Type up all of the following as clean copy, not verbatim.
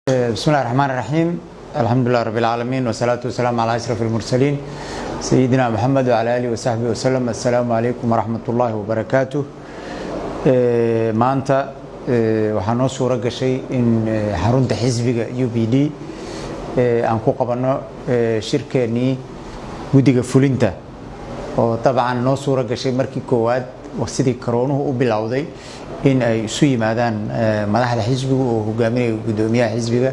بسم الله الرحمن الرحيم. الحمد لله رب العالمين والصلاة والسلام على أشرف المرسلين سيدنا محمد وعلى آله وصحبه وسلم. السلام عليكم ورحمة الله وبركاته. maanta waxaa noo suura gashay in xarunta xisbiga UPD aan ku qabano shirkeennii guddiga fulinta oo dabcan noo suura gashay markii koowaad sidii koroonuhu u bilowday in ay isu yimaadaan madaxda xisbiga oo hogaaminaya gudoomiyaha xisbiga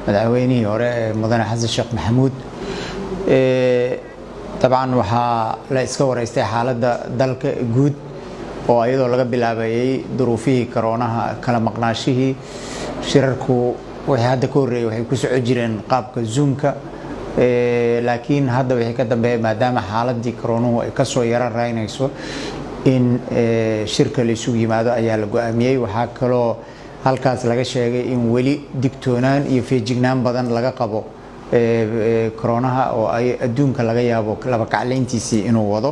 madaxweynihii hore mudane xasan sheekh maxamuud. dabcan waxaa la iska wareystay xaaladda dalka guud oo iyadoo laga bilaabayay duruufihii koroonaha kala maqnaashihii shirarku wixii hadda ka horreeyay waxay ku socon jireen qaabka zoomka laakiin hadda wixii ka dambeeyay maadaama xaaladii koroonuhu ay kasoo yara raynayso in shirka la isugu yimaado ayaa la go'aamiyey. waxaa kaloo halkaas laga sheegay in weli digtoonaan iyo feejignaan badan laga qabo koroonaha oo ay adduunka laga yaabo laba kacleyntiisii inuu wado.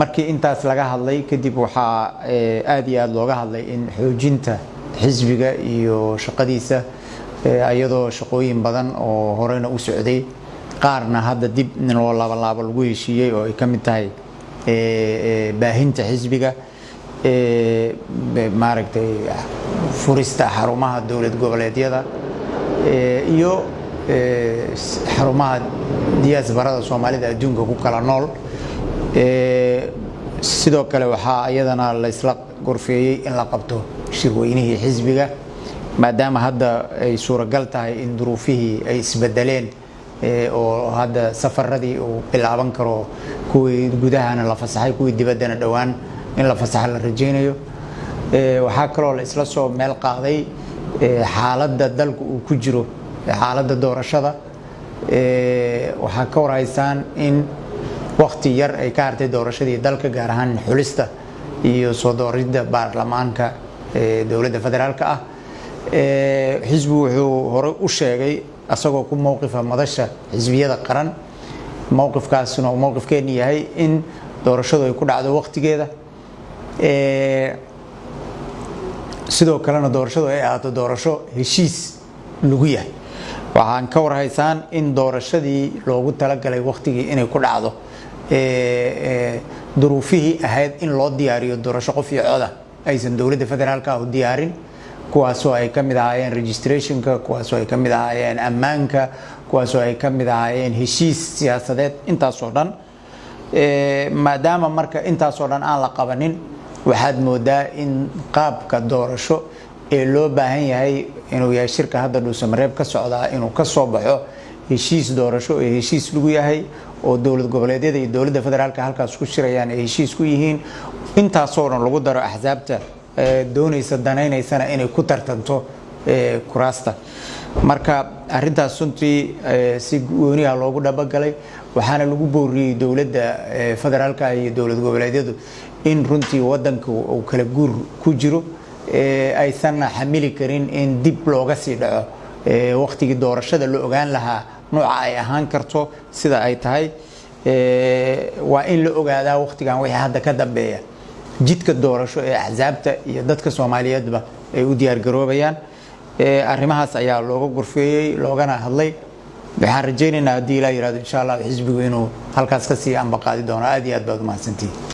markii intaas laga hadlay kadib waxaa aad iyo aad looga hadlay in xoojinta xisbiga iyo shaqadiisa iyadoo shaqooyin badan oo horena u socday qaarna hadda dib loo laabo lagu heshiiyey oo ay ka mid tahay baahinta xisbiga, maaragtay furista xarumaha dowlad goboleedyada iyo xarumaha diyaasbarada Soomaalida adduunka ku kala nool. sidoo kale waxaa iyadana la isla gorfeeyay in la qabto shirweynihii xisbiga maadaama hadda ay suuragal tahay in duruufihii ay isbedeleen oo hadda safaradii uu bilaaban karo, kuwii gudahana la fasaxay, kuwii dibaddana dhowaan in la fasaxa la rajaynayo. waxaa kaloo la isla soo meel qaaday xaaladda dalku uu ku jiro, xaaladda doorashada. waxaa ka warhaysaan in waqti yar ay ka hartay doorashadii dalka, gaar ahaan xulista iyo soo dooridda baarlamaanka dowladda federaalka ah. xisbigu wuxuu hore u sheegay asagoo ku mowqifa madasha xisbiyada qaran, mowqifkaasna uu mowqifkeenu yahay in doorashadu ay ku dhacdo waqtigeeda, sidoo kalena doorashadu ay ahaato doorasho heshiis lagu yahay. waxaan ka warhaysaan in doorashadii loogu talagalay waqtigii inay ku dhacdo duruufihii ahayd in loo diyaariyo doorasho qof iyo coda aysan dowladda federaalka ah u diyaarin, kuwaasoo ay ka mid ahaayeen registrationka, kuwaasoo ay ka mid ahaayeen ammaanka, kuwaasoo ay ka mid ahaayeen heshiis siyaasadeed, intaasoo dhan. maadaama marka intaasoo dhan aan la qabanin, waxaad moodaa in qaabka doorasho ee loo baahan yahay inuu yahay shirka hadda dhuusamareeb ka socdaa inuu ka soo baxo heshiis doorasho ee heshiis lagu yahay oo dowlad goboleedyada iyo dowladda federaalka halkaas ku shirayaan ay heshiis ku yihiin. intaasoo dhan lagu daro axsaabta doonaysa danaynaysana inay ku tartanto kuraasta. marka arrintaas runtii si gooniha loogu dhabagalay, waxaana lagu booriyey dowladda federaalka iyo dowlad goboleedyadu in runtii wadanka uu kala guur ku jiro, aysan xamili karin in dib looga sii dhaco waqtigii doorashada la ogaan lahaa nooca ay ahaan karto sida ay tahay. waa in la ogaadaa waqtigan wixii hadda ka dambeeya jidka doorasho ee axsaabta iyo dadka Soomaaliyeedba ay u diyaar garoobayaan. arrimahaas ayaa looga gorfeeyey, loogana hadlay. waxaan rajaynaynaa haddii Ilaahay yiraahdo insha Allah xisbigu inuu halkaas ka sii ambaqaadi doono. aad iyo aad baad u mahadsantihiin.